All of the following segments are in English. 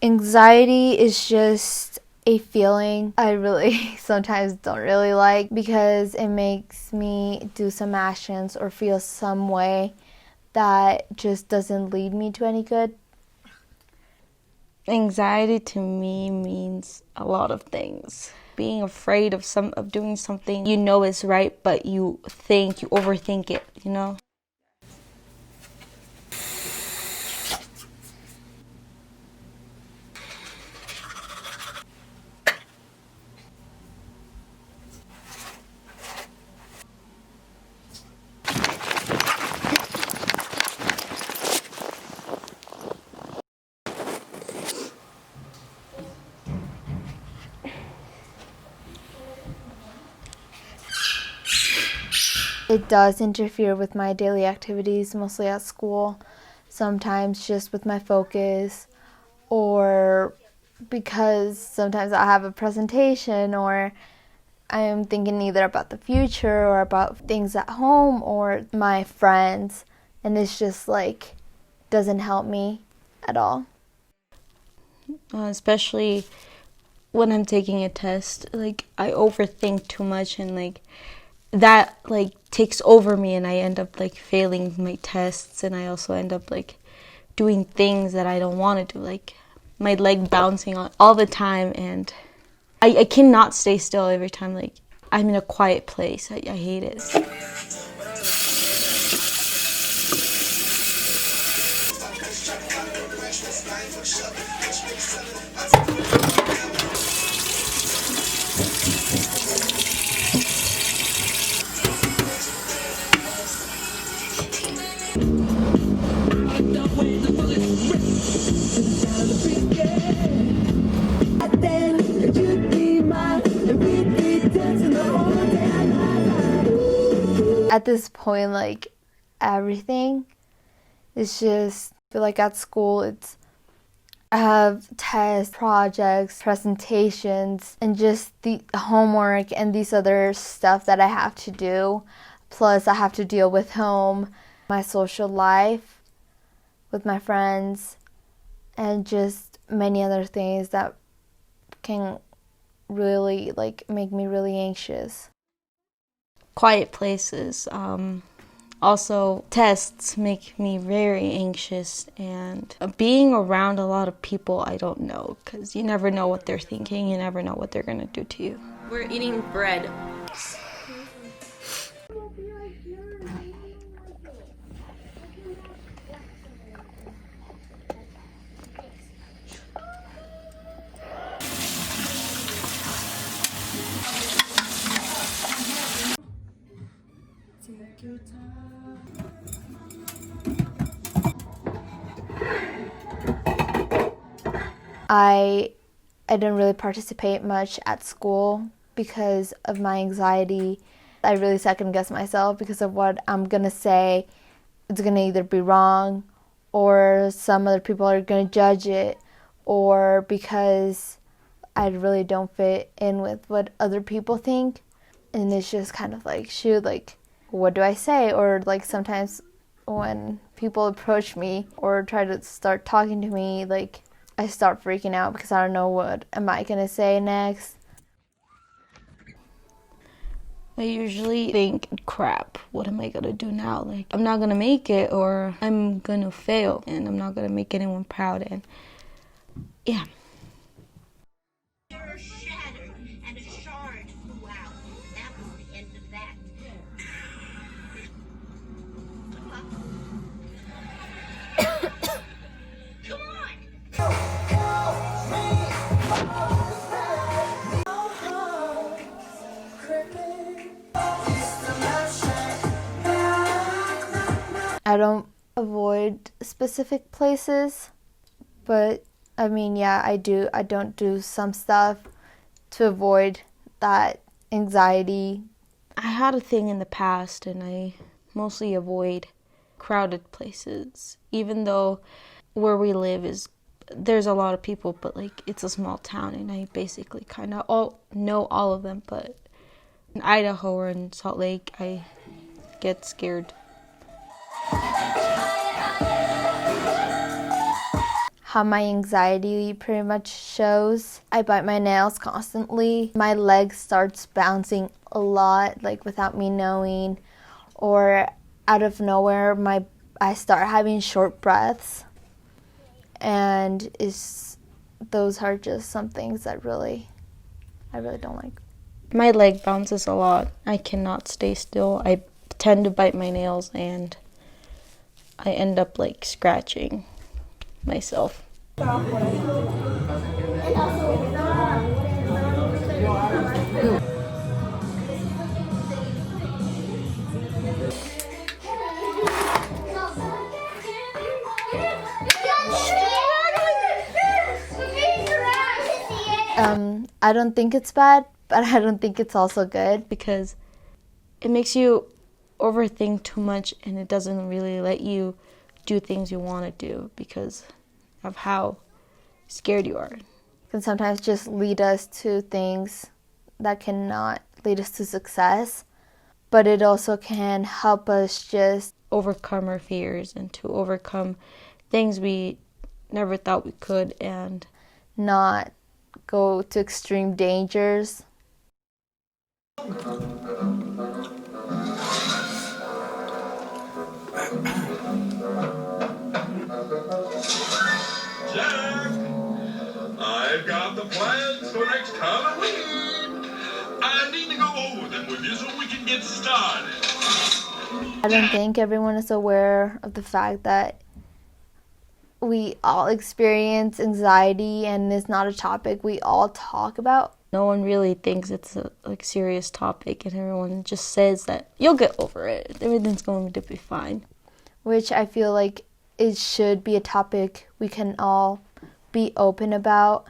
Anxiety is just a feeling I really sometimes don't really like because it makes me do some actions or feel some way that just doesn't lead me to any good. Anxiety to me means a lot of things. Being afraid of doing something you know is right, but you overthink it, you know? It does interfere with my daily activities, mostly at school, sometimes just with my focus, or because sometimes I have a presentation or I am thinking either about the future or about things at home or my friends, and it's just like doesn't help me at all. Especially when I'm taking a test, like I overthink too much and that takes over me and I end up failing my tests, and I also end up doing things that I don't want to do, like my leg bouncing on all the time, and I cannot stay still every time I'm in a quiet place. I hate it. At this point, like everything is just, I feel like at school I have tests, projects, presentations, and just the homework and these other stuff that I have to do. Plus, I have to deal with home, my social life with my friends, and just many other things that can really make me really anxious. Quiet places. Also, tests make me very anxious, and being around a lot of people I don't know, because you never know what they're thinking, you never know what they're going to do to you. We're eating bread. I didn't really participate much at school because of my anxiety. I really second guess myself because of what I'm gonna say. It's gonna either be wrong, or some other people are gonna judge it, or because I really don't fit in with what other people think. And it's just kind of like, shoot, what do I say? Or sometimes when people approach me or try to start talking to me, I start freaking out because I don't know what am I gonna say next. I usually think, crap, what am I gonna do now? I'm not gonna make it, or I'm gonna fail, and I'm not gonna make anyone proud, and yeah. Mirror shattered and a shard flew out. That was the end of that. Come on! I don't avoid specific places, but I mean, yeah, I do. I don't do some stuff to avoid that anxiety. I had a thing in the past, and I mostly avoid crowded places, even though where we live there's a lot of people, but it's a small town, and I basically kind of know all of them. But in Idaho or in Salt Lake, I get scared. how my anxiety pretty much shows. I bite my nails constantly. My leg starts bouncing a lot, like without me knowing, or out of nowhere I start having short breaths, and those are just some things that I really don't like. My leg bounces a lot. I cannot stay still. I tend to bite my nails and I end up like scratching myself. I don't think it's bad, but I don't think it's also good. Because it makes you overthink too much and it doesn't really let you do things you want to do because of how scared you are. It can sometimes just lead us to things that cannot lead us to success, but it also can help us just overcome our fears and to overcome things we never thought we could and not go to extreme dangers. I've got the plans for next Halloween. I need to go over them with you so we can get started. I don't think everyone is aware of the fact that we all experience anxiety and it's not a topic we all talk about. No one really thinks it's a serious topic and everyone just says that you'll get over it. Everything's going to be fine. Which I feel like it should be a topic we can all be open about.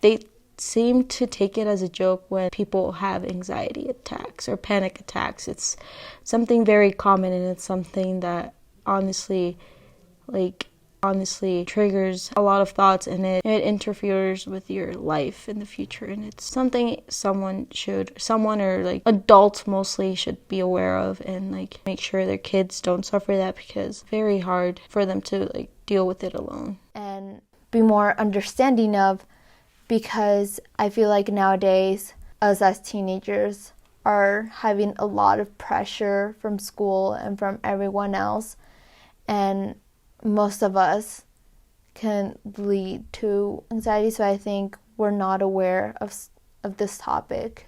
They seem to take it as a joke when people have anxiety attacks or panic attacks. It's something very common and it's something that honestly triggers a lot of thoughts and it interferes with your life in the future, and it's something someone or like adults mostly should be aware of and like make sure their kids don't suffer that because it's very hard for them to like deal with it alone. And be more understanding of, because I feel like nowadays us as teenagers are having a lot of pressure from school and from everyone else, and most of us can lead to anxiety, so I think we're not aware of this topic.